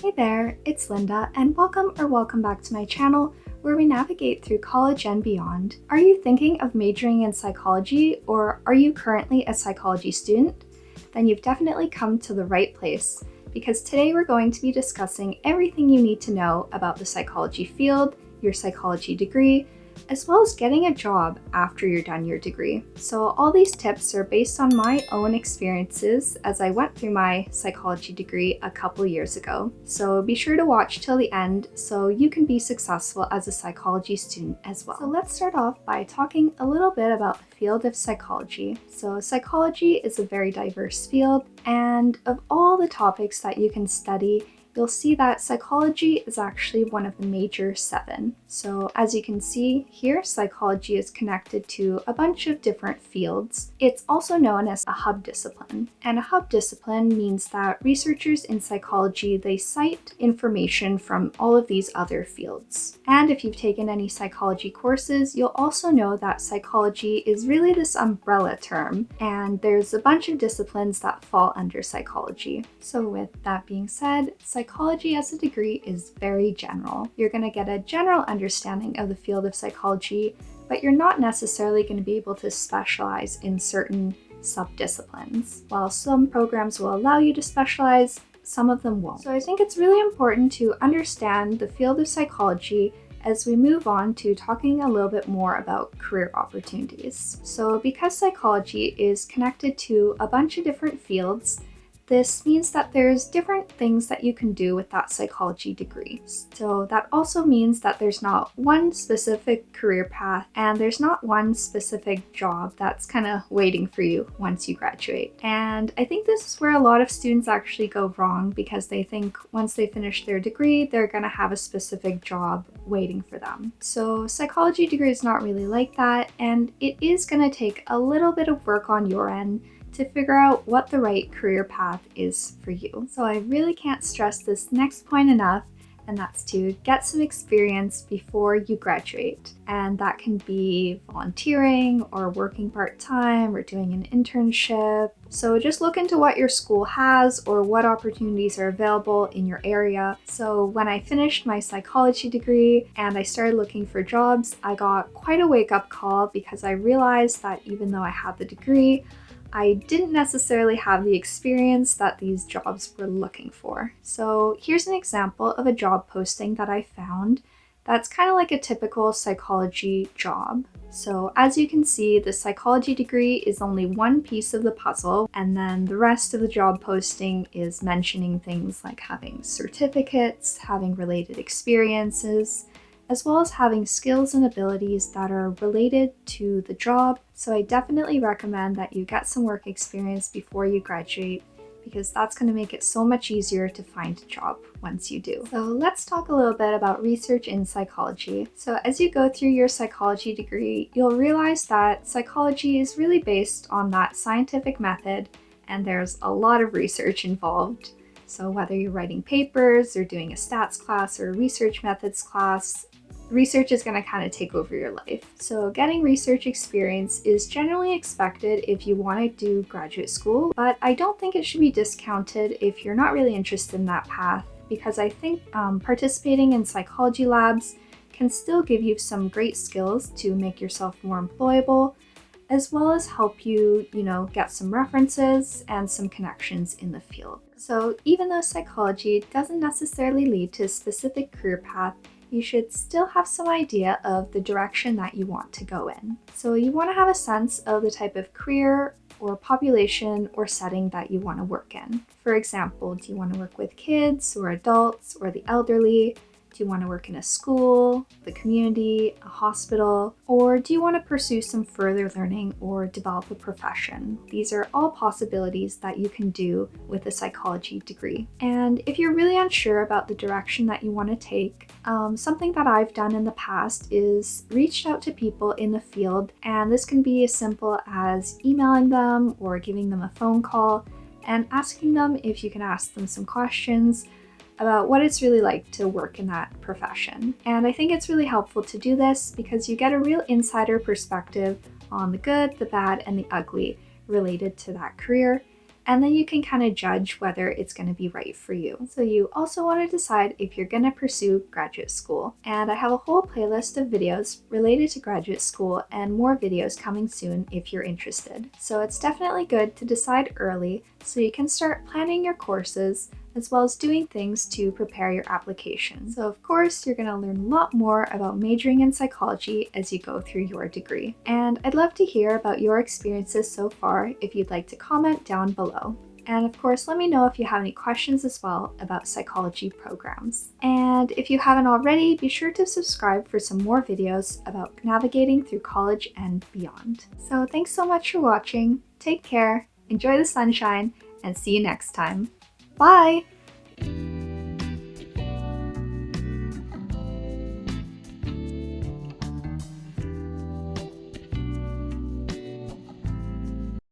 Hey there, it's Linda, and welcome back to my channel where we navigate through college and beyond. Are you thinking of majoring in psychology, or are you currently a psychology student? Then you've definitely come to the right place, because today we're going to be discussing everything you need to know about the psychology field, your psychology degree, as well as getting a job after you're done your degree. So all these tips are based on my own experiences as I went through my psychology degree a couple years ago. So be sure to watch till the end so you can be successful as a psychology student as well. So let's start off by talking a little bit about the field of psychology. So psychology is a very diverse field, and of all the topics that you can study, you'll see that psychology is actually one of the major 7. So as you can see here, psychology is connected to a bunch of different fields. It's also known as a hub discipline. And a hub discipline means that researchers in psychology, they cite information from all of these other fields. And if you've taken any psychology courses, you'll also know that psychology is really this umbrella term, and there's a bunch of disciplines that fall under psychology. So with that being said, psychology as a degree is very general. You're going to get a general understanding of the field of psychology, but you're not necessarily going to be able to specialize in certain sub-disciplines. While some programs will allow you to specialize, some of them won't. So I think it's really important to understand the field of psychology as we move on to talking a little bit more about career opportunities. So because psychology is connected to a bunch of different fields, this means that there's different things that you can do with that psychology degree. So that also means that there's not one specific career path and there's not one specific job that's kind of waiting for you once you graduate. And I think this is where a lot of students actually go wrong, because they think once they finish their degree, they're going to have a specific job waiting for them. So psychology degree is not really like that, and it is going to take a little bit of work on your end to figure out what the right career path is for you. So I really can't stress this next point enough, and that's to get some experience before you graduate. And that can be volunteering or working part-time or doing an internship. So just look into what your school has or what opportunities are available in your area. So when I finished my psychology degree and I started looking for jobs, I got quite a wake-up call, because I realized that even though I had the degree, I didn't necessarily have the experience that these jobs were looking for. So here's an example of a job posting that I found that's kind of like a typical psychology job. So as you can see, the psychology degree is only one piece of the puzzle, and then the rest of the job posting is mentioning things like having certificates, having related experiences, as well as having skills and abilities that are related to the job. So I definitely recommend that you get some work experience before you graduate, because that's going to make it so much easier to find a job once you do. So let's talk a little bit about research in psychology. So as you go through your psychology degree, you'll realize that psychology is really based on that scientific method, and there's a lot of research involved. So whether you're writing papers or doing a stats class or a research methods class, research is going to kind of take over your life. So getting research experience is generally expected if you want to do graduate school, but I don't think it should be discounted if you're not really interested in that path, because I think participating in psychology labs can still give you some great skills to make yourself more employable, as well as help you, get some references and some connections in the field. So even though psychology doesn't necessarily lead to a specific career path, you should still have some idea of the direction that you want to go in. So you want to have a sense of the type of career or population or setting that you want to work in. For example, do you want to work with kids or adults or the elderly? Do you want to work in a school, the community, a hospital, or do you want to pursue some further learning or develop a profession? These are all possibilities that you can do with a psychology degree. And if you're really unsure about the direction that you want to take, something that I've done in the past is reached out to people in the field, and this can be as simple as emailing them or giving them a phone call and asking them if you can ask them some questions about what it's really like to work in that profession. And I think it's really helpful to do this because you get a real insider perspective on the good, the bad, and the ugly related to that career. and then you can kind of judge whether it's going to be right for you. So you also want to decide if you're going to pursue graduate school. And I have a whole playlist of videos related to graduate school and more videos coming soon if you're interested. So it's definitely good to decide early so you can start planning your courses as well as doing things to prepare your application. So of course, you're going to learn a lot more about majoring in psychology as you go through your degree. And I'd love to hear about your experiences so far if you'd like to comment down below. And of course, let me know if you have any questions as well about psychology programs. And if you haven't already, be sure to subscribe for some more videos about navigating through college and beyond. So thanks so much for watching, take care, enjoy the sunshine, and see you next time. Bye!